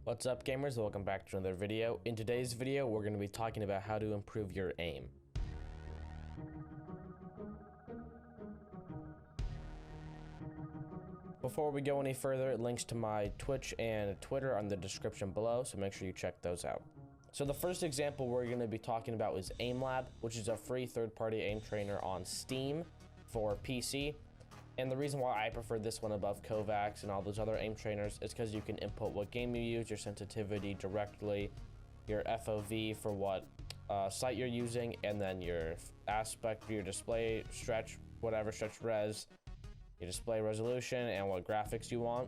What's up, gamers? Welcome back to another video. In today's video, we're going to be talking about how to improve your aim. Before we go any further, links to my Twitch and Twitter are in the description below, so make sure you check those out. So the first example we're going to be talking about is AimLab, which is a free third-party aim trainer on Steam for PC. And the reason why I prefer this one above Kovacs and all those other aim trainers is because you can input what game you use, your sensitivity directly, your FOV for what site you're using, and then your aspect, your display stretch, whatever stretch res, your display resolution, and what graphics you want.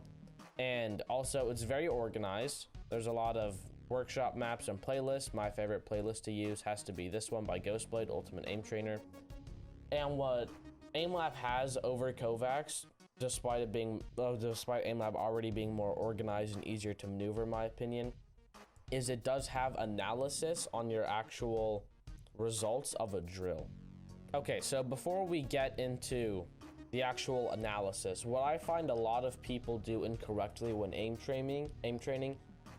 And also, it's very organized. There's a lot of workshop maps and playlists. My favorite playlist to use has to be this one by Ghostblade, Ultimate Aim Trainer. And what AimLab has over Kovacs, despite AimLab already being more organized and easier to maneuver, in my opinion, is it does have analysis on your actual results of a drill. Okay, so before we get into the actual analysis, what I find a lot of people do incorrectly when aim training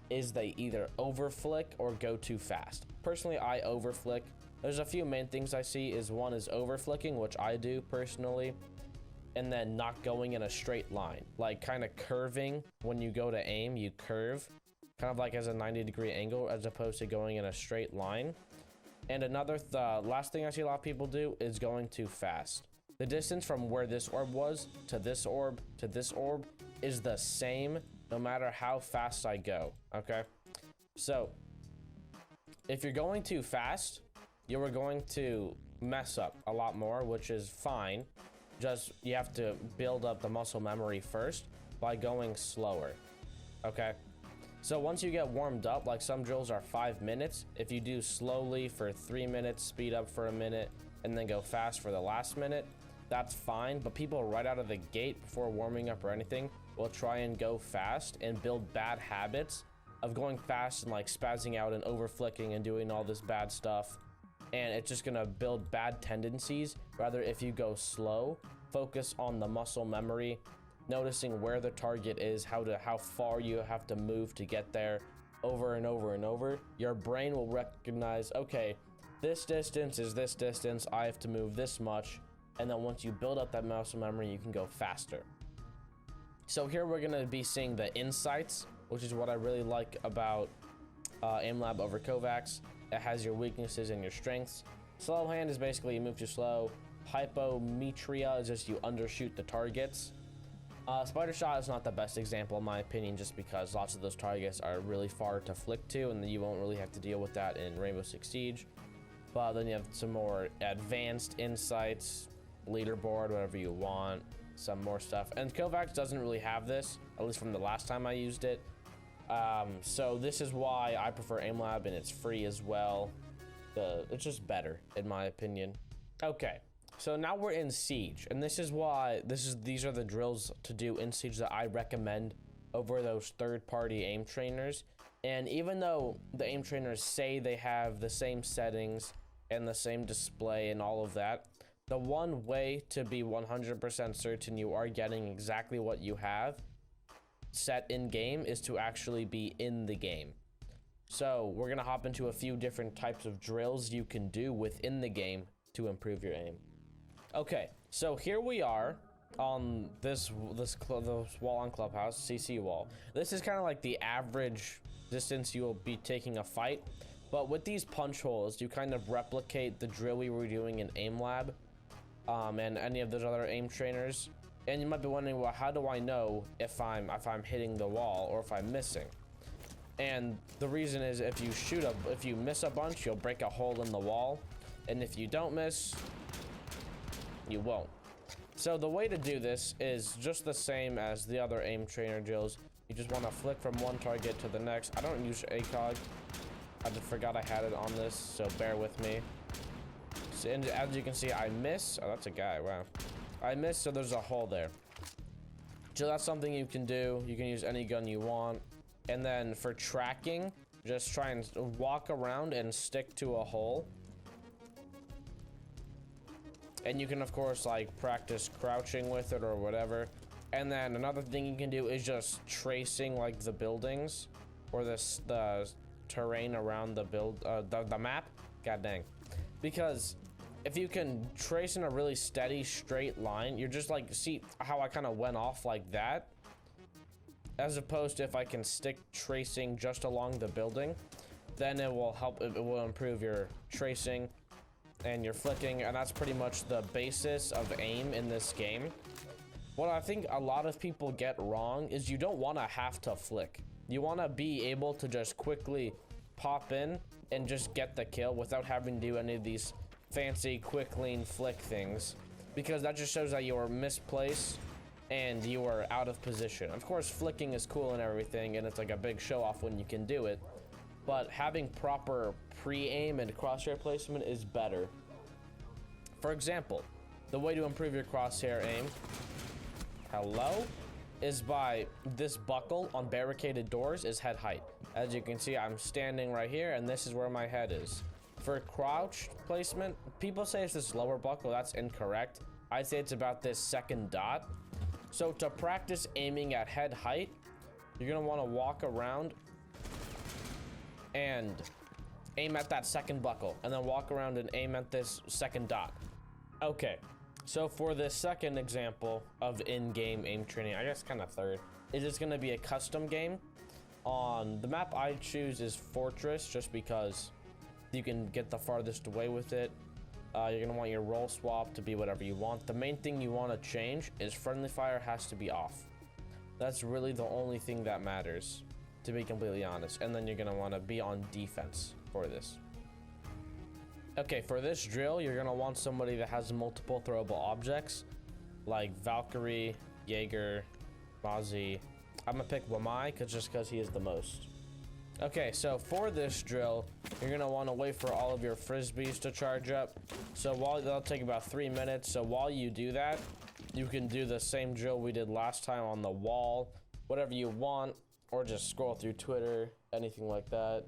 is they either overflick or go too fast. Personally, I overflick. There's a few main things I see. One is overflicking, which I do personally, and then not going in a straight line, like kind of curving. When you go to aim, you curve kind of like as a 90-degree angle as opposed to going in a straight line. And the last thing I see a lot of people do is going too fast. The distance from where this orb was to this orb is the same no matter how fast I go. Okay, so if you're going too fast, you are going to mess up a lot more, which is fine. Just you have to build up the muscle memory first by going slower. Okay, so once you get warmed up, like some drills are 5 minutes, if you do slowly for 3 minutes, speed up for a minute, and then go fast for the last minute, that's fine. But people right out of the gate, before warming up or anything, will try and go fast and build bad habits of going fast and like spazzing out and overflicking and doing all this bad stuff. And it's just gonna build bad tendencies. Rather, if you go slow, focus on the muscle memory, noticing where the target is, how far you have to move to get there, over and over and over. Your brain will recognize, okay, this distance is this distance, I have to move this much. And then once you build up that muscle memory, you can go faster. So here we're gonna be seeing the insights, which is what I really like about AimLab over Kovacs. It has your weaknesses and your strengths. Slow hand is basically you move too slow. Hypometria is just you undershoot the targets. Spider shot is not the best example in my opinion, just because lots of those targets are really far to flick to, and you won't really have to deal with that in Rainbow Six Siege. But then you have some more advanced insights, leaderboard, whatever you want, some more stuff. And Kovacs doesn't really have this, at least from the last time I used it. So this is why I prefer AimLab, and it's free as well. It's just better in my opinion. Okay, so now we're in Siege, and this is why these are the drills to do in Siege that I recommend over those third-party aim trainers. And even though the aim trainers say they have the same settings and the same display and all of that, the one way to be 100% certain you are getting exactly what you have set in game is to actually be in the game. So we're gonna hop into a few different types of drills you can do within the game to improve your aim. Okay, so here we are on this wall on Clubhouse, CC wall. This is kind of like the average distance you will be taking a fight, but with these punch holes you kind of replicate the drill we were doing in AimLab and any of those other aim trainers. And you might be wondering, well, how do I know if I'm hitting the wall or if I'm missing? And the reason is if you miss a bunch, you'll break a hole in the wall, and if you don't miss, you won't. So the way to do this is just the same as the other aim trainer drills. You just want to flick from one target to the next. I don't use ACOG. I just forgot I had it on this, so bear with me. So, and as you can see, I miss. Oh, that's a guy. Wow. I missed, so there's a hole there. So that's something you can do. You can use any gun you want. And then for tracking, just try and walk around and stick to a hole. And you can, of course, like practice crouching with it or whatever. And then another thing you can do is just tracing like the buildings. or the terrain around the the map. God dang. Because if you can trace in a really steady straight line, you're just like, see how I kind of went off like that, as opposed to if I can stick tracing just along the building, then it will help, it will improve your tracing and your flicking, and that's pretty much the basis of aim in this game. What I think a lot of people get wrong is you don't want to have to flick. You want to be able to just quickly pop in and just get the kill without having to do any of these fancy quick lean flick things, because that just shows that you are misplaced and you are out of position. Of course, flicking is cool and everything, and it's like a big show off when you can do it, but having proper pre-aim and crosshair placement is better. For example, the way to improve your crosshair aim, is by this buckle on barricaded doors is head height. As you can see, I'm standing right here, and this is where my head is. For crouch placement, people say it's this lower buckle. That's incorrect. I'd say it's about this second dot. So to practice aiming at head height, you're gonna want to walk around and aim at that second buckle, and then walk around and aim at this second dot. Okay, so for this second example of in-game aim training, I guess kind of third, is it's gonna be a custom game. On the map I choose is Fortress, just because you can get the farthest away with it. You're gonna want your roll swap to be whatever you want. The main thing you want to change is friendly fire has to be off. That's really the only thing that matters, to be completely honest. And then you're gonna want to be on defense for this. Okay, for this drill, you're gonna want somebody that has multiple throwable objects, like Valkyrie, Jaeger, Mozzie. I'm gonna pick Wamai just because he is the most. Okay, so for this drill, you're gonna want to wait for all of your frisbees to charge up. So that'll take about 3 minutes. So while you do that, you can do the same drill we did last time on the wall, whatever you want, or just scroll through Twitter, anything like that.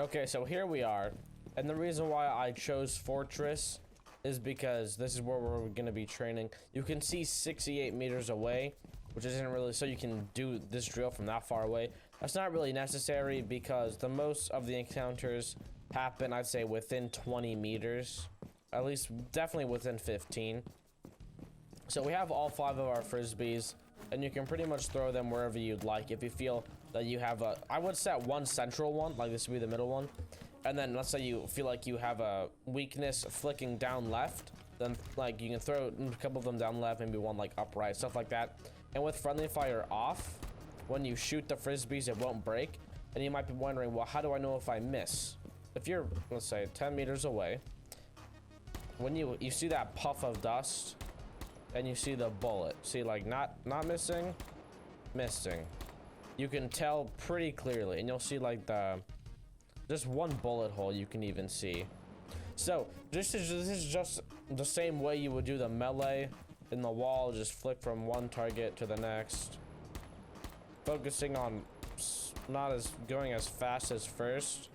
Okay, so here we are. And the reason why I chose Fortress is because this is where we're gonna be training. You can see 68 meters away, which isn't really, so you can do this drill from that far away. That's not really necessary because the most of the encounters happen, I'd say, within 20 meters. At least, definitely within 15. So we have all 5 of our frisbees, and you can pretty much throw them wherever you'd like. If you feel that you have I would set one central one, like this would be the middle one. And then let's say you feel like you have a weakness flicking down left, then like you can throw a couple of them down left, maybe one like upright, stuff like that. And with friendly fire off, when you shoot the frisbees, it won't break. And you might be wondering, well, how do I know if I miss? If you're, let's say, 10 meters away, when you see that puff of dust, and you see the bullet, see, like, not missing, missing. You can tell pretty clearly, and you'll see, like, just one bullet hole you can even see. So, this is just the same way you would do the melee in the wall, just flick from one target to the next. Focusing on going as fast as first,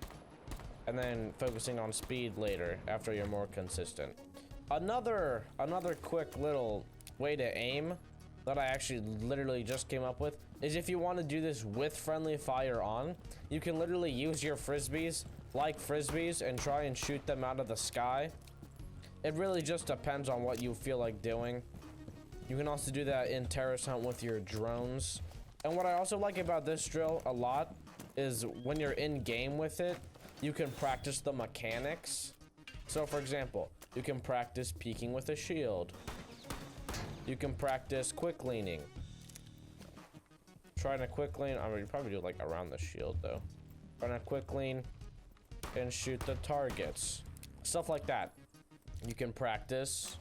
and then focusing on speed later after you're more consistent. Another quick little way to aim that I actually literally just came up with is if you want to do this with friendly fire on, you can literally use your frisbees like frisbees and try and shoot them out of the sky. It really just depends on what you feel like doing. You can also do that in Terrorist Hunt with your drones. And what I also like about this drill a lot is when you're in game with it, you can practice the mechanics. So for example, you can practice peeking with a shield. You can practice quick leaning. Trying to quick lean, I mean, you probably do it like around the shield though. Trying to quick lean and shoot the targets. Stuff like that. You can practice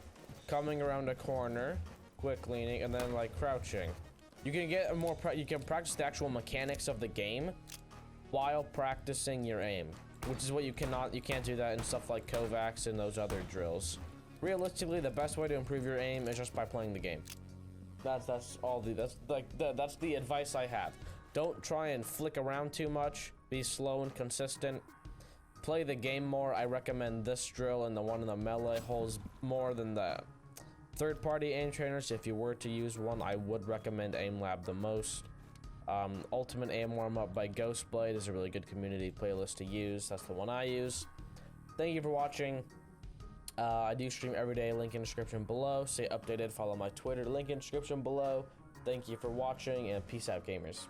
coming around a corner, quick leaning, and then like crouching. You can get you can practice the actual mechanics of the game while practicing your aim, which is what you can't do that in stuff like Kovacs and those other drills. Realistically, the best way to improve your aim is just by playing the game. That's the advice I have. Don't try and flick around too much. Be slow and consistent. Play the game more. I recommend this drill and the one in the melee holes more than the third-party aim trainers. If you were to use one, I would recommend AimLab the most. Ultimate Aim Warm-Up by Ghostblade is a really good community playlist to use. That's the one I use. Thank you for watching. I do stream every day, link in description below. Stay updated, follow my Twitter, link in description below. Thank you for watching, and peace out, gamers.